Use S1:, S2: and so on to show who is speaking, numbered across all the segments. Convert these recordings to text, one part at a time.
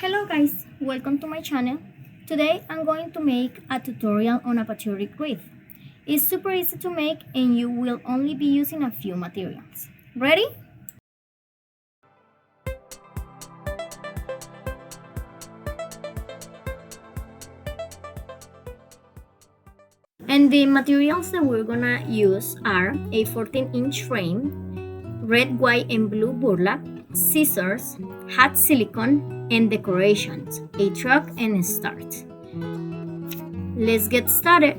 S1: Hello guys, welcome to my channel. Today I'm going to make a tutorial on a patriotic wreath. It's super easy to make and you will only be using a few materials. Ready? And the materials that we're gonna use are a 14-inch frame, red, white, and blue burlap, scissors, hot silicone, and decorations, a truck, and a start. Let's get started.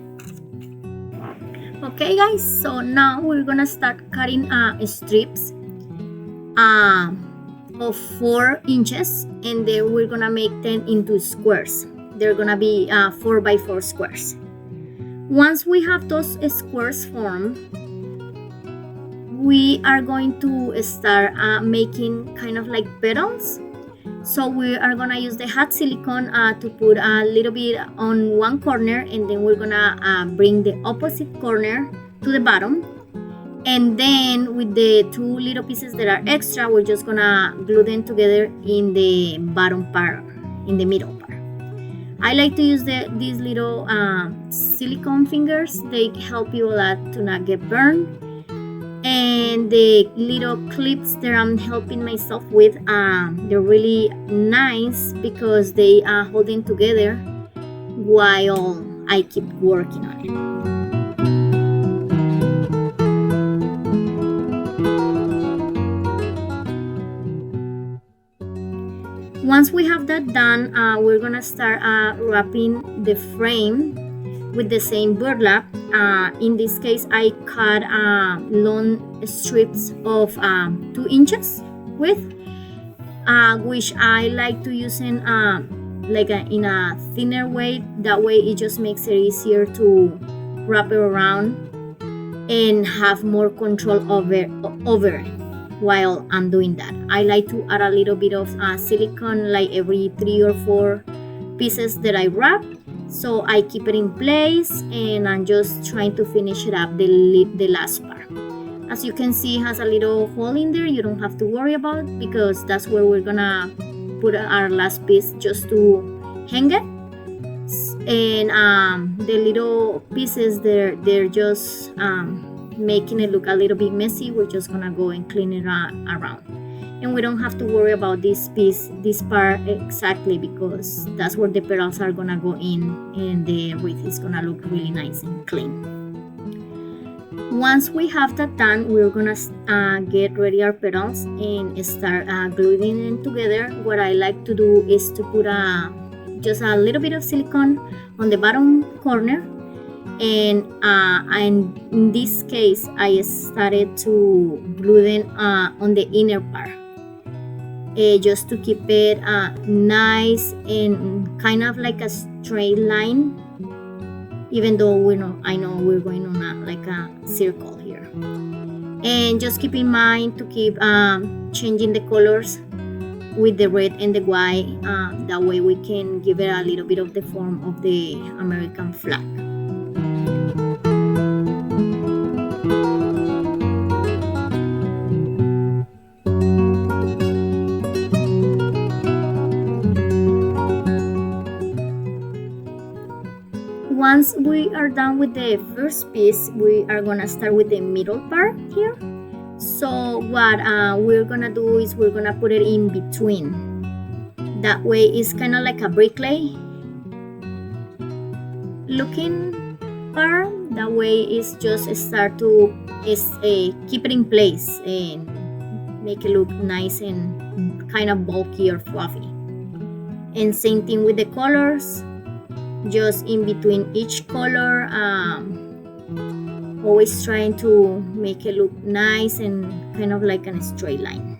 S1: Okay guys, so now we're gonna start cutting strips of 4 inches, and then we're gonna make them into squares. They're gonna be 4 by 4 squares. Once we have those squares formed, we are going to start making kind of like petals. So we are gonna use the hot silicone to put a little bit on one corner, and then we're gonna bring the opposite corner to the bottom, and then with the 2 little pieces that are extra, we're just gonna glue them together in the bottom part, in the middle part. I like to use these little silicone fingers. They help you a lot to not get burned. And the little clips that I'm helping myself with, they're really nice because they are holding together while I keep working on it. Once we have that done, we're gonna start wrapping the frame with the same burlap. In this case, I cut long strips of 2 inches width, which I like to use in in a thinner way. That way it just makes it easier to wrap it around and have more control over it while I'm doing that. I like to add a little bit of silicone like every 3 or 4 pieces that I wrap. So I keep it in place, and I'm just trying to finish it up, the last part. As you can see, it has a little hole in there. You don't have to worry about it because that's where we're gonna put our last piece just to hang it. And the little pieces, they're just making it look a little bit messy. We're just gonna go and clean it around. And we don't have to worry about this part exactly, because that's where the petals are gonna go in, and the wreath is gonna look really nice and clean. Once we have that done, we're gonna get ready our petals and start gluing them together. What I like to do is to put just a little bit of silicone on the bottom corner, and in this case I started to glue them on the inner part. Just to keep it nice and kind of like a straight line, even though I know we're going on a circle here. And just keep in mind to keep changing the colors with the red and the white. That way we can give it a little bit of the form of the American flag. Once we are done with the first piece, we are gonna start with the middle part here. So what we're gonna do is we're gonna put it in between. That way it's kind of like a bricklay looking part. That way it's just start to keep it in place and make it look nice and kind of bulky or fluffy. And same thing with the colors. Just in between each color, always trying to make it look nice and kind of like a straight line.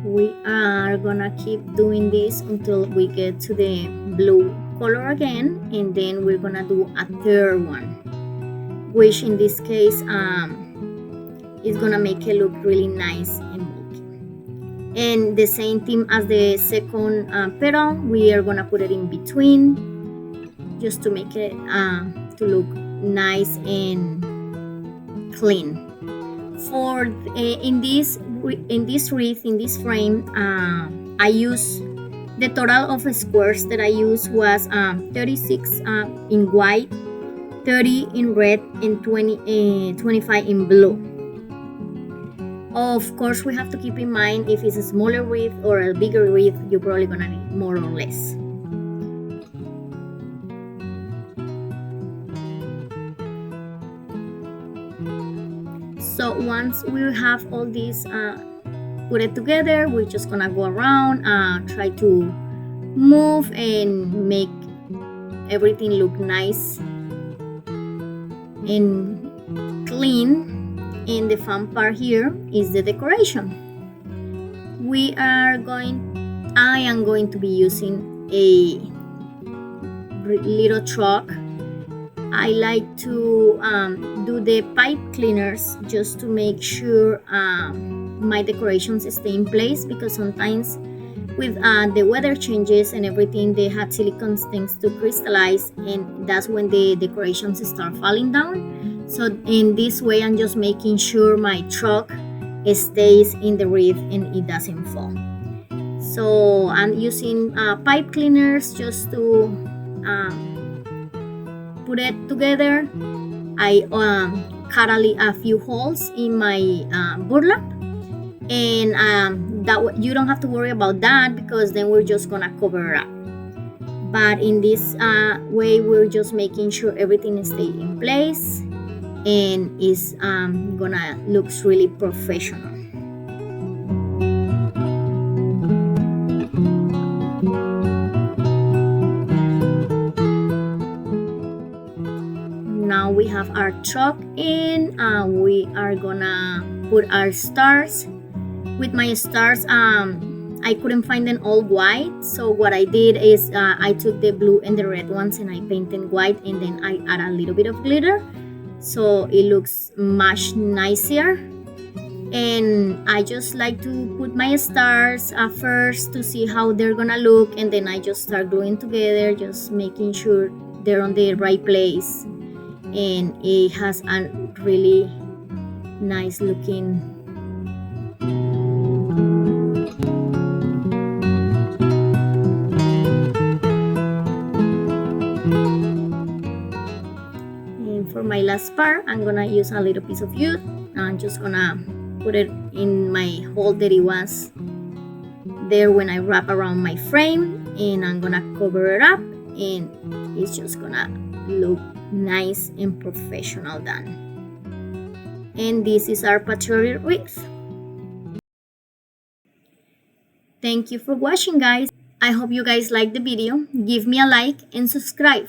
S1: We are gonna keep doing this until we get to the blue color again, and then we're gonna do a third one, which in this case is gonna make it look really nice and bulky. And the same thing as the second petal, we are gonna put it in between just to make it to look nice and clean. For in this wreath, in this frame, I use the total of squares that I used was 36 in white, 30 in red, and 25 in blue. Of course, we have to keep in mind if it's a smaller wreath or a bigger wreath, you're probably gonna need more or less. So once we have all these put it together, we're just gonna go around, try to move and make everything look nice and clean. And the fun part here is the decoration. I am going to be using a little truck. I like to do the pipe cleaners just to make sure my decorations stay in place, because sometimes with the weather changes and everything, they have silicone things to crystallize, and that's when the decorations start falling down. So in this way, I'm just making sure my truck stays in the wreath and it doesn't fall. So I'm using pipe cleaners just to put it together. I cut a few holes in my burlap, and that you don't have to worry about that, because then we're just gonna cover it up. But in this way, we're just making sure everything stays in place and is gonna looks really professional. Now we have our truck in. We are gonna put our stars. With my stars, I couldn't find them all white, so what I did is I took the blue and the red ones and I painted white, and then I add a little bit of glitter so it looks much nicer. And I just like to put my stars first to see how they're gonna look, and then I just start gluing together, just making sure they're on the right place, and it has a really nice looking For my last part, I'm gonna use a little piece of wood. I'm just gonna put it in my hole that it was there when I wrap around my frame, and I'm gonna cover it up, and it's just gonna look nice and professional done. And this is our Patriotic wreath. Thank you for watching, guys. I hope you guys liked the video. Give me a like and subscribe.